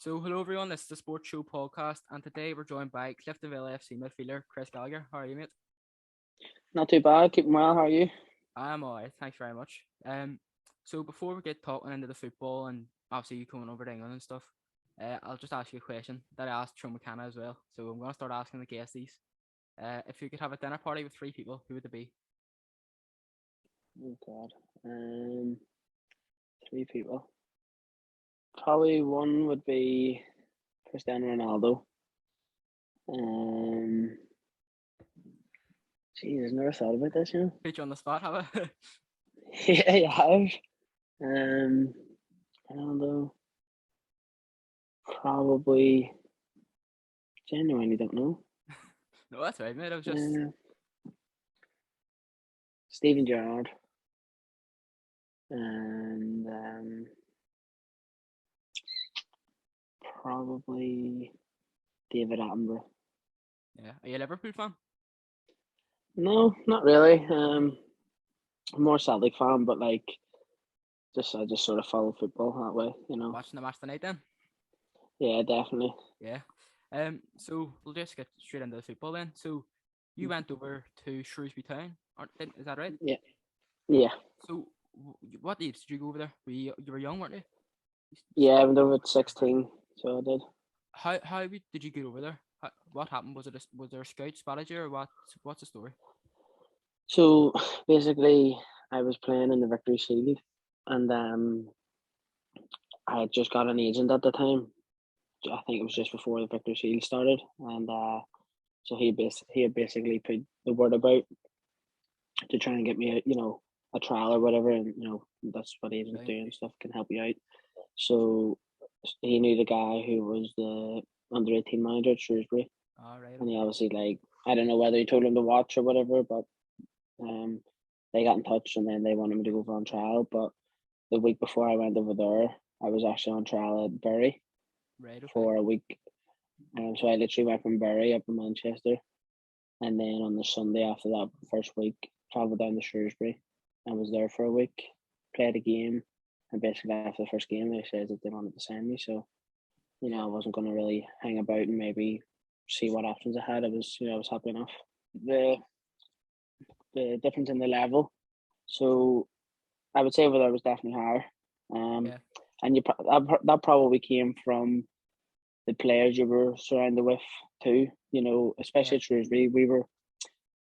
So, hello everyone, this is the Sports Show podcast, and today we're joined by Cliftonville FC midfielder Chris Gallagher. How are you, mate? Not too bad. Keeping well. How are you? I'm alright, thanks very much. So before we get talking into the football and obviously you coming over to England and stuff, I'll just ask you a question that I asked Tro McKenna as well. So I'm gonna start asking the guests these. If you could have a dinner party with three people, who would it be? Oh God. Three people. Probably one would be Cristiano Ronaldo. Jeez, never thought about this. Put you on the spot, have I? Yeah, you have. Ronaldo. Probably. Genuinely don't know. No, that's right, mate. I was just Steven Gerrard. And probably David Attenborough. yeah. Are you a Liverpool fan? No, not really. I'm more Celtic fan, but I just sort of follow football that way, Watching the match tonight, then. Yeah, definitely. Yeah. So we'll just get straight into the football then. So you went over to Shrewsbury Town, is that right? Yeah, yeah. So what age did you go over there? You were young, weren't you? Yeah, I went over at 16, so I did. How did you get over there? What happened? Was there a scout spotted you, or what's the story? So basically, I was playing in the Victory Shield, and I had just got an agent at the time. I think it was just before the Victory Shield started, and so he had basically put the word about to try and get me a trial or whatever, and that's what agents do and stuff, can help you out. So he knew the guy who was the under-18 manager at Shrewsbury. Right. And he obviously, I don't know whether he told him to watch or whatever, but they got in touch and then they wanted me to go over on trial. But the week before I went over there, I was actually on trial at Bury for a week. So I literally went from Bury up to Manchester. And then on the Sunday after that first week, travelled down to Shrewsbury. I was there for a week, played a game. And basically after the first game, they said that they wanted to sign me. So, I wasn't going to really hang about and maybe see what options I had. I was happy enough. The difference in the level. So I would say over there was definitely higher. And that probably came from the players you were surrounded with too. Especially at Shrewsbury.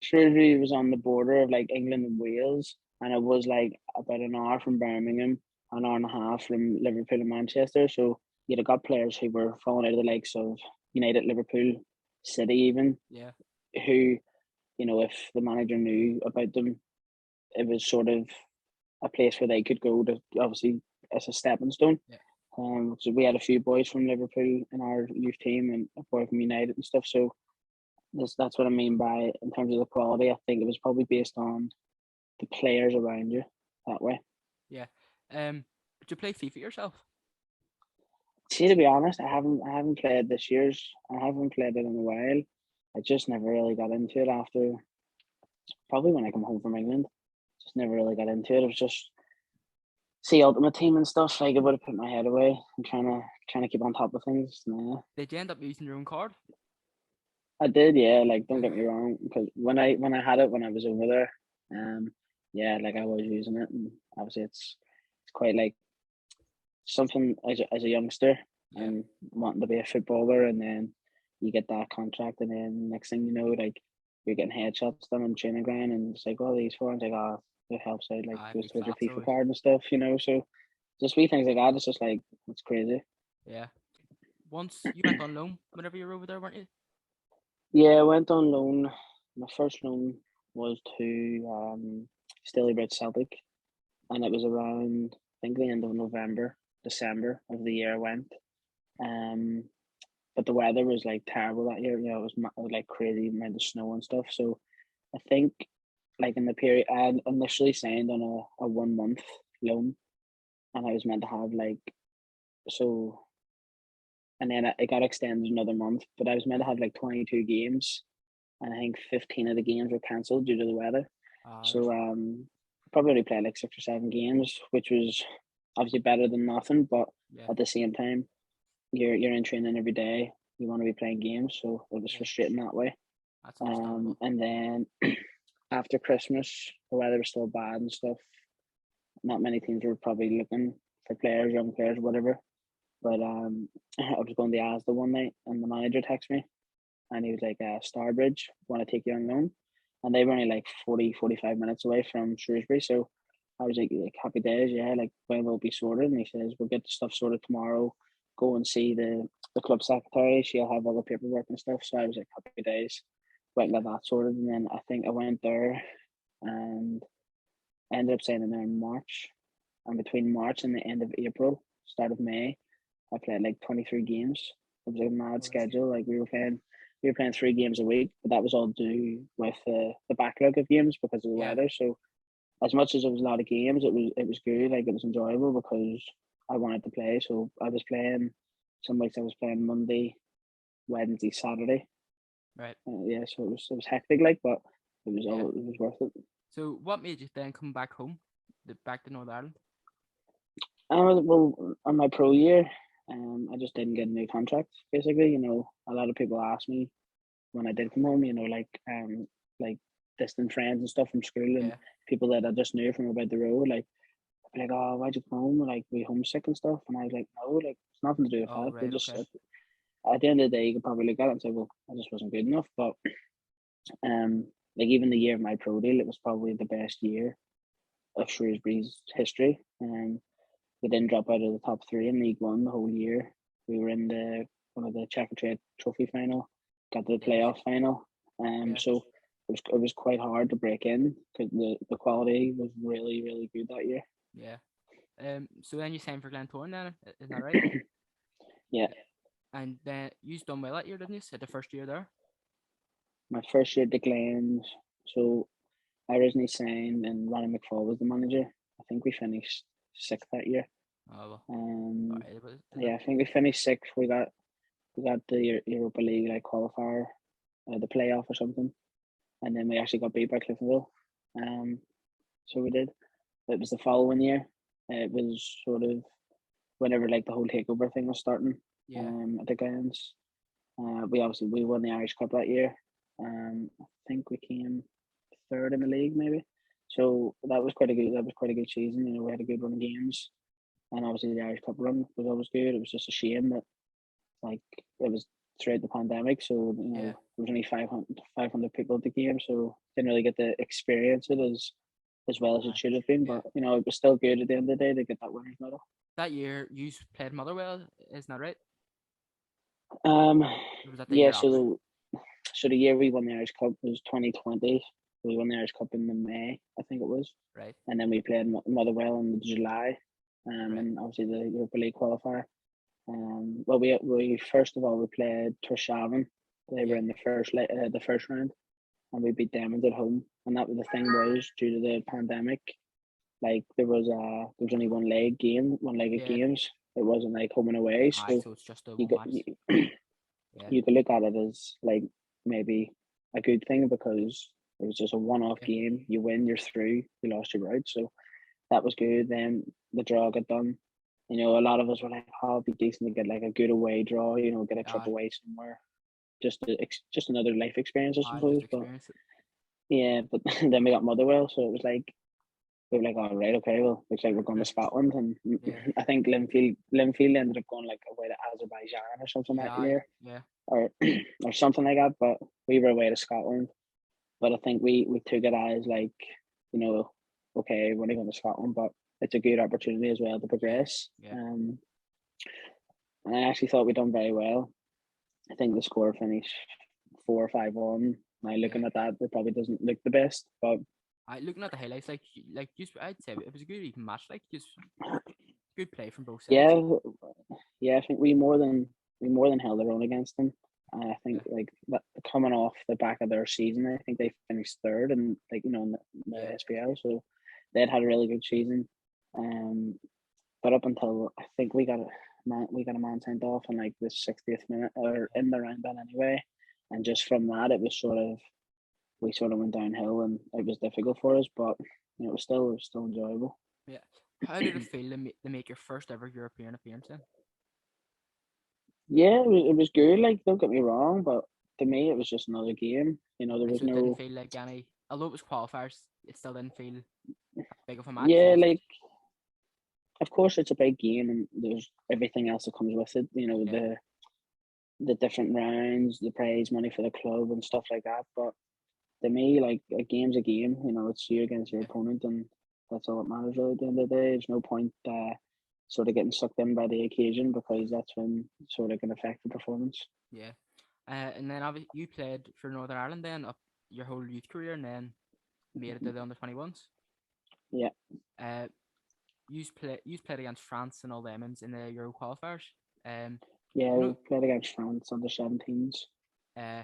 Shrewsbury was on the border of England and Wales, and it was about an hour from Birmingham, an hour and a half from Liverpool and Manchester. So you'd have got players who were falling out of the likes of United, Liverpool, City even. Yeah. Who, if the manager knew about them, it was sort of a place where they could go to, obviously, as a stepping stone. Yeah. So we had a few boys from Liverpool in our youth team and a boy from United and stuff. So that's what I mean by, in terms of the quality, I think it was probably based on the players around you that way. Yeah. Did you play FIFA yourself? See, to be honest, I haven't played this year's. I haven't played it in a while. I just never really got into it after, probably when I come home from England. Just never really got into it. It was just see Ultimate Team and stuff. It would have put my head away and trying to keep on top of things. Nah. Did you end up using your own card? I did, yeah. Don't get me wrong, because when I had it when I was over there, yeah, I was using it, and obviously it's quite something as a youngster and wanting to be a footballer, and then you get that contract, and then next thing you know, you're getting headshots done on training ground, and it's these forms, it helps out, goes towards your FIFA card and stuff, so just wee things like that. It's just it's crazy. Yeah. Once you went on loan whenever you were over there, weren't you? Yeah, I went on loan. My first loan was to Stalybridge Celtic, and it was around, I think, the end of November, December of the year I went. But the weather was terrible that year. It was crazy amount of snow and stuff. So I think in the period, I had initially signed on a 1 month loan, and I was meant to have so. And then it got extended another month, but I was meant to have 22 games, and I think 15 of the games were cancelled due to the weather. So probably only played 6 or 7 games, which was obviously better than nothing, but at the same time, you're in training every day. You want to be playing games, so it was Yeah, frustrating that way. that's understandable. And then after Christmas, the weather was still bad and stuff. Not many teams were probably looking for players, young players, whatever. But I was going to Asda one night, and the manager texted me, and he was like, Starbridge, want to take you on loan? And they were only like 45 minutes away from Shrewsbury. So I was like happy days, yeah, like when will be sorted? And he says, we'll get the stuff sorted tomorrow. Go and see the club secretary. She'll have all the paperwork and stuff. So I was like, happy days. Went and got that sorted. And then I think I went there and ended up staying in there in March. And between March and the end of April, start of May, I played like 23 games. It was a mad Well, schedule. Like we were playing 3 games a week, but that was all due with the backlog of games because of the yeah, weather. So as much as it was a lot of games, it was good. Like it was enjoyable because I wanted to play. So I was playing. Some weeks I was playing Monday, Wednesday, Saturday. right. Yeah, so it was hectic, like, but Yeah. it was worth it. So what made you then come back home, back to Northern Ireland? Well, on my pro year, I just didn't get a new contract. Basically, a lot of people asked me when I did come home. Like distant friends and stuff from school and Yeah. people that I just knew from about the road. Like, oh, why'd you come home? Like, we homesick and stuff. And I was like, no, like, it's nothing to do with Oh, that. They right. just Okay. at the end of the day, you could probably look at it and say, well, I just wasn't good enough. But um, like even the year of my pro deal, it was probably the best year of Shrewsbury's history. We didn't drop out of the top three in League One the whole year. We were in the one of the Checker Trade Trophy final, got to the Yeah. playoff final. Yeah. So it was quite hard to break in because the quality was really really good that year. Yeah. So then you signed for Glentoran then, isn't that right? Yeah, And then you done well that year, didn't you? Said the first year there. my first year at the Glens. So I originally signed and Ronnie McFall was the manager. I think we finished sixth that year. Oh well. Um, Sorry, is it? yeah, I think we finished sixth. We got the Europa League like qualifier, the playoff or something, and then we actually got beat by Cliftonville. So we did. It was the following year. It was sort of whenever like the whole takeover thing was starting. Yeah. At the Glens, we won the Irish Cup that year. I think we came third in the league maybe. So that was quite a good season. We had a good run of games, and obviously the Irish Cup run was always good. It was just a shame that like it was throughout the pandemic, so Yeah. there was only 500 people at the game, so didn't really get to experience it as well as it Aye. should have been. Yeah. But it was still good at the end of the day to get that winners medal. That year you played Motherwell, isn't that right? Um, Or was that the yeah. year after? So the year we won the Irish Cup was 2020. We won the Irish Cup in the May, I think it was, Right. and then we played Motherwell in July, Right. and obviously the Europa League qualifier. Well, we first of all we played Torshavn. They were Yeah. in the first round, and we beat them at home. And that was the thing was due to the pandemic, like there was only one leg of Yeah. games. It wasn't like home and away, Aye. so So it's just a you one could match. you, Yeah. you could look at it as like maybe a good thing because it was just a one-off Yeah. game. You win, you're through. You lost, you're out. So that was good. Then the draw got done. A lot of us were like, "Oh, it'd be decent to get like a good away draw. Get a trip Aye. away somewhere, just another life experience, I Aye. Just suppose." But experience it. yeah, but then we got Motherwell, so it was like we were like, "All right, okay, well, looks like we're going to Scotland." And Yeah. I think Linfield ended up going like away to Azerbaijan or something Yeah. that Aye. year, Yeah. or or something like that. But we were away to Scotland. But I think we took it as like, you know, okay, we're only going to Scotland, but it's a good opportunity as well to Yeah. progress. Yeah. And I actually thought we'd done very well. I think the score finished 4-5-1. Now Yeah. looking at that, it probably doesn't look the best, but I looking at the highlights, like just I'd say it was a good even match, like just good play from both sides. yeah, yeah, I think we more than held our own against them. And I think Yeah. like that coming off the back of their season, I think they finished third and like in the Yeah. SPL, so they'd had a really good season. Um, but up until I think we got a man sent off in like the 60th minute or Yeah. in the round then anyway, and just from that it was we sort of went downhill and it was difficult for us, but it was still enjoyable. Yeah. How did it feel to make your first ever European appearance then? Yeah, it was good. Like, don't get me wrong, but to me, it was just another game. There was So it didn't no. feel like any, although it was qualifiers, it still didn't feel that big of a match. Yeah, Just like, of course, it's a big game, and there's everything else that comes with it. yeah, The different rounds, the prize money for the club, and stuff like that. But to me, like, a game's a game. It's you against your yeah, opponent, and that's all that matters really at the end of the day. There's no point sort of getting sucked in by the occasion, because that's when it sort of can affect the performance. yeah. And then obviously you played for Northern Ireland then up your whole youth career, and then made it to the under 21s. Yeah, Uh, you played against France and all them in the Euro qualifiers. Um, yeah. do you We played against France under 17s. uh,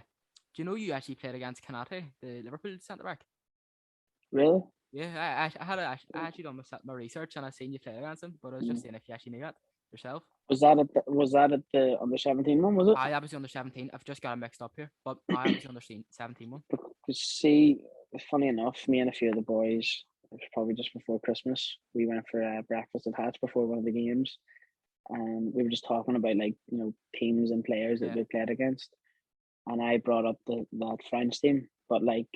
you actually played against Konaté, the Liverpool centre back? Really? Yeah, I actually done my research and I seen you play against him, but I was just Mm. seeing if you actually knew that yourself. Was that at the under 17 one? Was it? I was under 17. I've just got it mixed up here, but I was under 17 one. Because, see, funny enough, me and a few of the boys, it was probably just before Christmas, we went for breakfast at Hatch before one of the games, and we were just talking about, like, teams and players that Yeah, we played against, and I brought up that French team, but, like,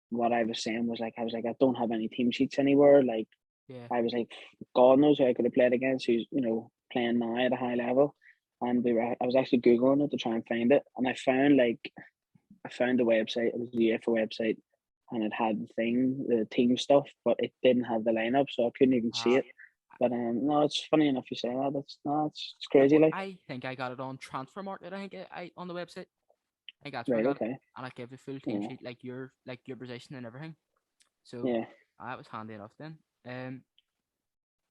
what I was saying was, like, I was like, I don't have any team sheets anywhere. Like, yeah. I was like, God knows who I could have played against, who's playing now at a high level, and I was actually googling it to try and find it, and I found the website. It was the UEFA website, and it had the team stuff, but it didn't have the lineup, so I couldn't even see Uh, it. But no, it's funny enough you say that. That's no, it's crazy. Like, I think I got it on Transfer Market. I think I on the website. I think that's where I right, got it, okay, and I gave the full team yeah, sheet, like your position and everything. So yeah, that was handy enough then.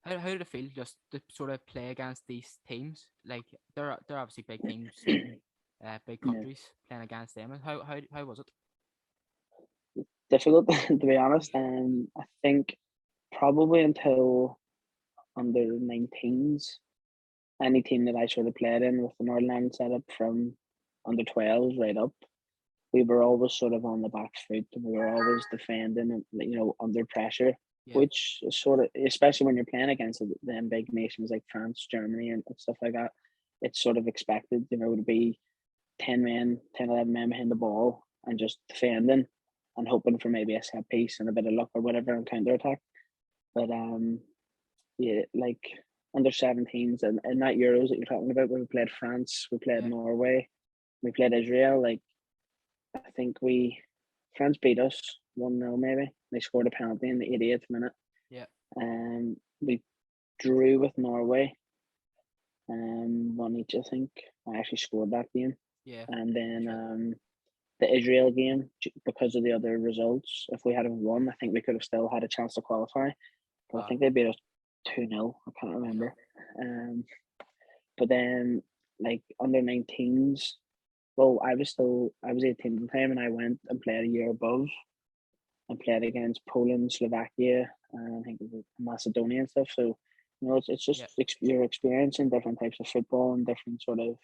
How did it feel just to sort of play against these teams? Like they're obviously big teams, big yeah. countries playing against them. And how was it? Difficult to be honest. I think probably until under 19s, any team that I sort of played in with the Northern Ireland setup from under 12s right up, we were always sort of on the back foot. We were always defending and, under pressure, Yeah, which is sort of, especially when you're playing against them big nations like France, Germany, and stuff like that. It's sort of expected, to be 10 men, 10, 11 men behind the ball and just defending and hoping for maybe a set piece and a bit of luck or whatever on counter attack. But yeah, like under 17s and that Euros that you're talking about, where we played France, we played yeah. Norway, we played Israel. Like, I think France beat us 1-0 maybe. They scored a penalty in the 88th minute. Yeah, We drew with Norway, 1 each, I think. I actually scored that game. yeah. And then Sure. the Israel game, because of the other results, if we had have won, I think we could have still had a chance to qualify. But I think they beat us 2-0. I can't You know. remember. Um, but then, like, under 19s, well, I was 18 at the time, and I went and played a year above and played against Poland, Slovakia, and I think it was Macedonia and stuff. So, it's just Yeah, you're experiencing different types of football and different sort of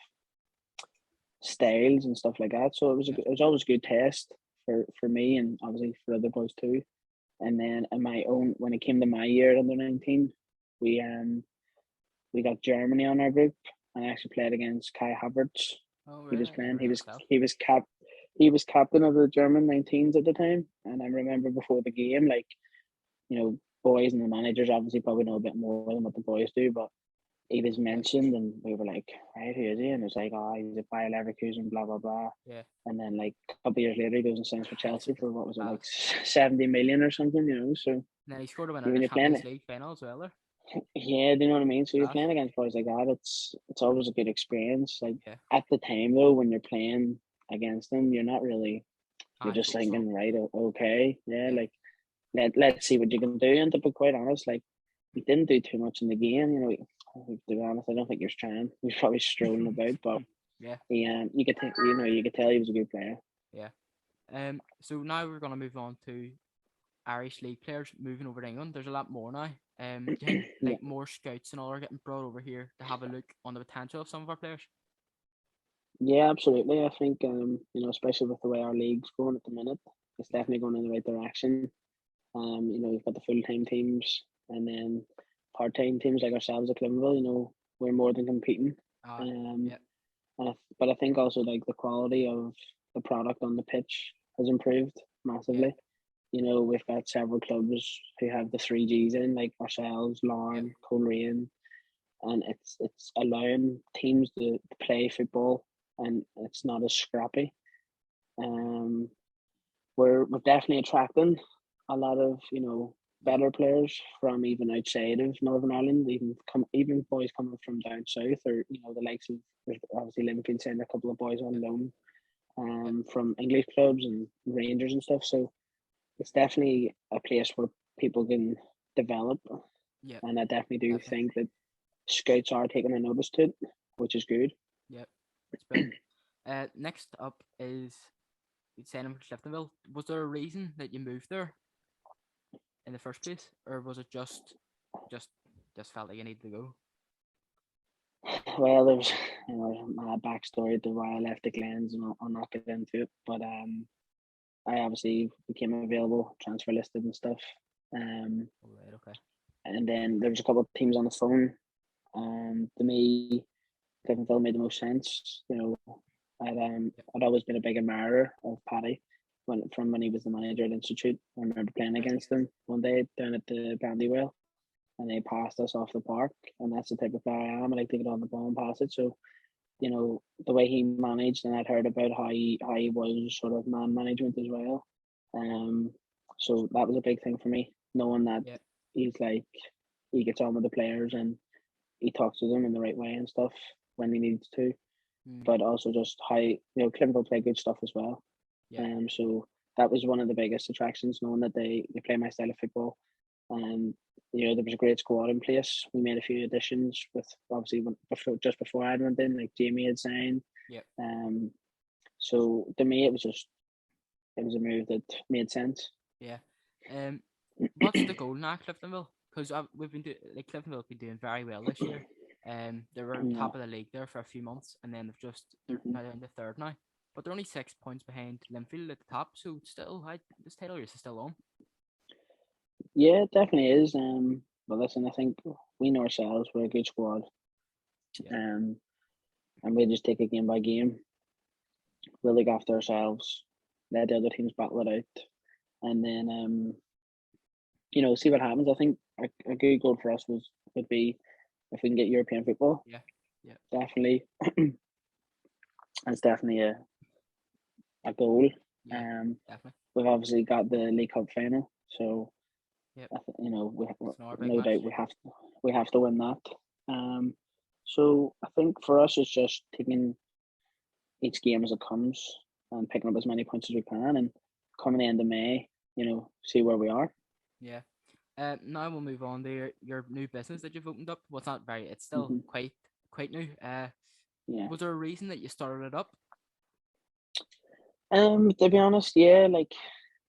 styles and stuff like that. So yeah. it was always a good test for me, and obviously for other boys too. And then in my own, when it came to my year under 19, we we got Germany on our group, and I actually played against Kai Havertz. Oh, He really? was I playing. never knew myself. He was captain of the German 19s at the time, and I remember before the game, like, boys and the managers obviously probably know a bit more than what the boys do, but he was Yeah, mentioned, and we were like, right, who is he? And it was like, oh, he's a Bayer Leverkusen, blah blah blah. yeah. And then, like, a couple of years later, he goes and signs for Chelsea for, what was it, like Class. 70 million or something, So And then he scored a winner in when the you're playing Champions it, League final as well. There. yeah, do you know what I mean? So you're Class. playing against boys like that. It's always a good experience. Like, Yeah. at the time though, when you're playing against them, you're not really. You're I just focus on. thinking, right, okay, yeah, Yeah. like, let's see what you can do. And to be quite honest, like, we didn't do too much in the game. To be honest, I don't think he was trying. He was probably strolling about, but Yeah. you could tell he was a good player. Yeah. So now we're gonna move on to Irish league players moving over to England. There's a lot more now. Do you think Yeah, like more scouts and all are getting brought over here to have a look on the potential of some of our players? yeah, absolutely. I think especially with the way our league's going at the minute, it's Yeah. definitely going in the right direction. You've got the full time teams, and then part time teams like ourselves at Cliftonville. We're more than competing. Uh Um, yeah. But I think also like the quality of the product on the pitch has improved Yeah, massively. We've got several clubs who have the 3Gs in, like ourselves, yeah, Larne, Coleraine, and it's allowing teams to play football, and it's not as scrappy. Um, we're definitely attracting a lot of yeah, better players from even outside of Northern Ireland, even boys coming from down south, or the likes of, there's obviously Liverpool sending a couple of boys on loan yeah, from English clubs and Rangers and stuff. So it's definitely a place where people can develop, yeah, and I definitely do definitely. think that scouts are taking a notice to it, which is good. Yeah, it's brilliant. Next up is you signing for Cliftonville. Was there a reason that you moved there in the first place, or was it just just felt like you needed to go? Well, there's my backstory to why I left the Glens, and I'll not get into it. But I obviously became available, transfer listed and stuff. Um, All right, okay. and then there was a couple of teams on the phone. To me, Cliftonville made the most sense. Yep. I'd always been a big admirer of Paddy when he was the manager at Institute. I remember playing Okay. against him one day down at the Brandywell, and they passed us off the park. And that's the type of player I am. I like to get on the ball and pass it. So the way he managed, and I'd heard about how he was sort of man management as well. Um, so that was a big thing for me, knowing that Yeah. he's like he gets on with the players and he talks to them in the right way and stuff when he needs to, Mm, but also just how Cliftonville play good stuff as well. yeah. So that was one of the biggest attractions, knowing that they play my style of football. And there was a great squad in place. We made a few additions with obviously just before I went in, like Jamie had signed. Yeah. Um, so to me, it was a move that made sense. Yeah. Um, what's the goal now, Cliftonville? Because we've been doing like Cliftonville have been doing very well this year. They were Yeah. top of the league there for a few months, and then they're Mhm. now in the third now, but they're only 6 points behind Linfield at the top. So still, this title race is still on. Yeah, it definitely is. But listen, I think we know ourselves. We're a good squad. Yeah. Um, and we just take it game by game. We'll look after ourselves. Let the other teams battle it out, and then see what happens. I think a good goal for us would be if we can get European football. Yeah. Yeah. Definitely, it's definitely a goal. Yeah. Um, Definitely. we've obviously got the League Cup final, so Yep. we It's another big no match. doubt we have to win that. Um, so I think for us it's just taking each game as it comes and picking up as many points as we can, and coming the end of May, see where we are. Yeah. Now we'll move on to your new business that you've opened up. Well, it's not very. It's still Hmm. quite new. Yeah. Was there a reason that you started it up? To be honest, yeah, like,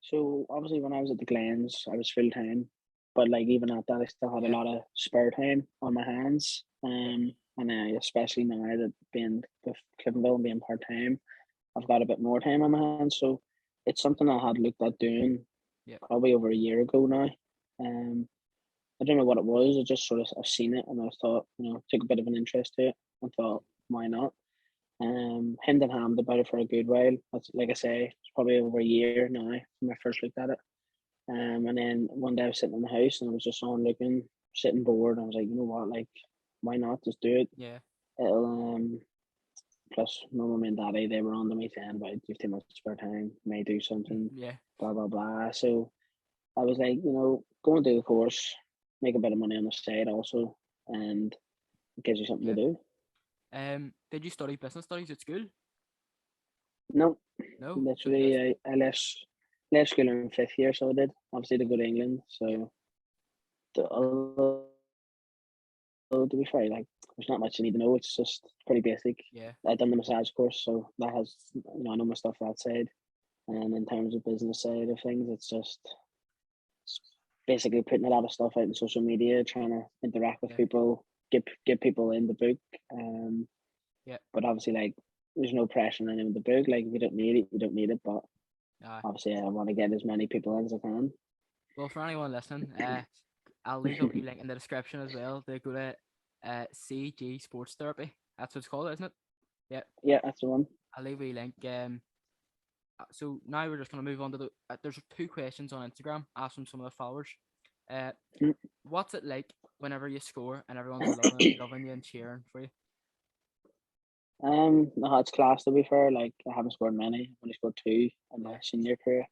so obviously when I was at the Glens, I was full time, but like even at that, I still had a Yeah. lot of spare time on my hands. Yep. And especially now that being with Cliftonville and being part time, I've got a bit more time on my hands. So it's something I had looked at doing Yep. probably over a year ago now. Um, I don't know what it was. I just sort of I've seen it and I thought, took a bit of an interest to it and thought, why not? Hemmed and hammed about it for a good while. Like I say, it's probably over a year now when I first looked at it. And then one day I was sitting in the house and I was just on looking, sitting bored. And I was like, you know what, like, why not just do it? Yeah. It'll plus my mum and daddy, they were on to me saying about you've too much spare time, may do something, Yeah. blah blah blah. So I was like, go and do the course, make a bit of money on the side also, and it gives you something to Yeah. do. Did you study business studies at school? No, No. So literally, just I left school in fifth year, so I did obviously to go to England. yeah. So although to be fair, like there's not much you need to know. It's just pretty basic. Yeah. I've done the massage course, so that has I know my stuff that side. And in terms of business side of things, it's basically putting a lot of stuff out in social media, trying to interact with Yeah. people, get people in the book. Um, Yeah. but obviously, like there's no pressure on anyone in the book. Like if you don't need it, you don't need it. But Uh, obviously, I want to get as many people in as I can. well, for anyone listening, I'll leave a wee link in the description as well. They go to CG Sports Therapy. That's what it's called, isn't it? Yeah, Yeah, that's the one. I'll leave a link. So now we're just gonna move on to the. There's 2 questions on Instagram asked from some of the followers. Uh, Mm. what's it like whenever you score and everyone's loving you and cheering for you? No, it's class to be fair. Like I haven't scored many. I've only scored 2 in my Yeah, senior career.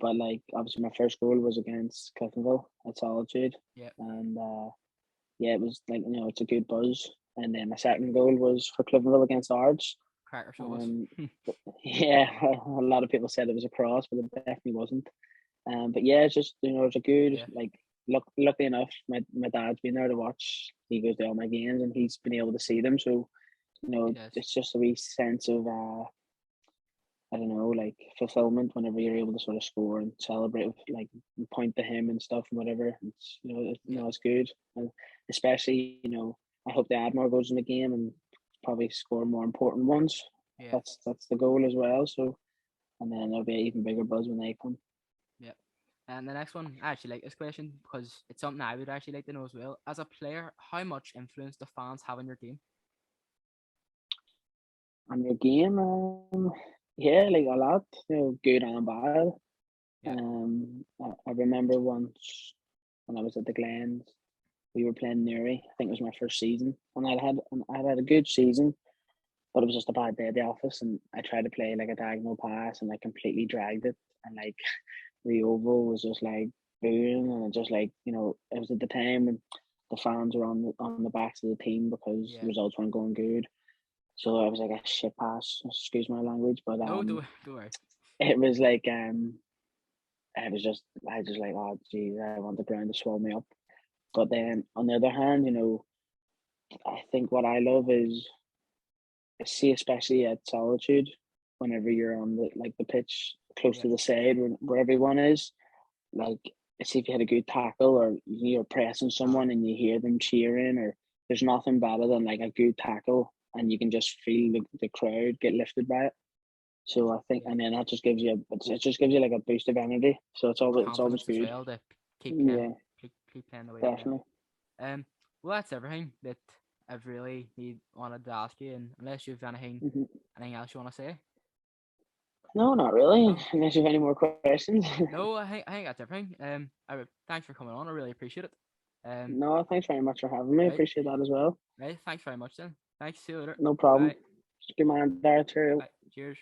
But like obviously my first goal was against Cliftonville at Solitude, yeah, and yeah, it was like it's a good buzz. And then my second goal was for Cliftonville against Ards. cracker show us. Um, yeah, a lot of people said it was a cross, but it definitely wasn't. But yeah, it's just it's a good Yeah, like. Luckily enough, my dad's been there to watch. He goes to all my games, and he's been able to see them. So he does. it's just a wee sense of I don't know, like fulfillment whenever you're able to sort of score and celebrate with like and point to him and stuff and whatever. It's Yeah, it's good, and especially I hope they add more goals in the game and probably score more important ones. yeah, That's the goal as well. So and then there'll be an even bigger buzz when they come. yeah. And the next one, I actually like this question because it's something I would actually like to know as well. As a player, how much influence do fans have on your game? And your game, yeah, like a lot, good and bad. Yeah, I remember once when I was at the Glens, we were playing Newry. I think it was my first season, and I'd had a good season, but it was just a bad day at the office, and I tried to play like a diagonal pass, and I completely dragged it, and like the oval was just like booing, and it just like it was at the time when the fans were on the backs of the team because the yeah. results weren't going good. So I was like a shit pass, excuse my language, but No, don't worry. it was like it was just I just like, oh geez, I want the ground to swallow me up. But then on the other hand, I think what I love is see, especially at Solitude, whenever you're on the pitch close Yeah, to the side where everyone is, like see if you had a good tackle or you're pressing uh, someone and you hear them cheering, or there's nothing better than like a good tackle and you can just feel the crowd get lifted by it. So I think, yeah. and then that just gives you it just gives you like a boost of energy. So More it's always confidence as good. well to keep playing, Yeah, keep playing the way you're playing. definitely. Well, that's everything that I've really wanted to ask you. And unless you've Hmm. anything else you want to say, No, not really. no, Unless you have any more questions. no, I think that's everything. Thanks for coming on. I really appreciate it. Um, No, thanks very much for having me. right, Appreciate that as well. right. Thanks very much then. Thanks. See you later. No problem. Bye. Good man, Darth. Bye. Cheers.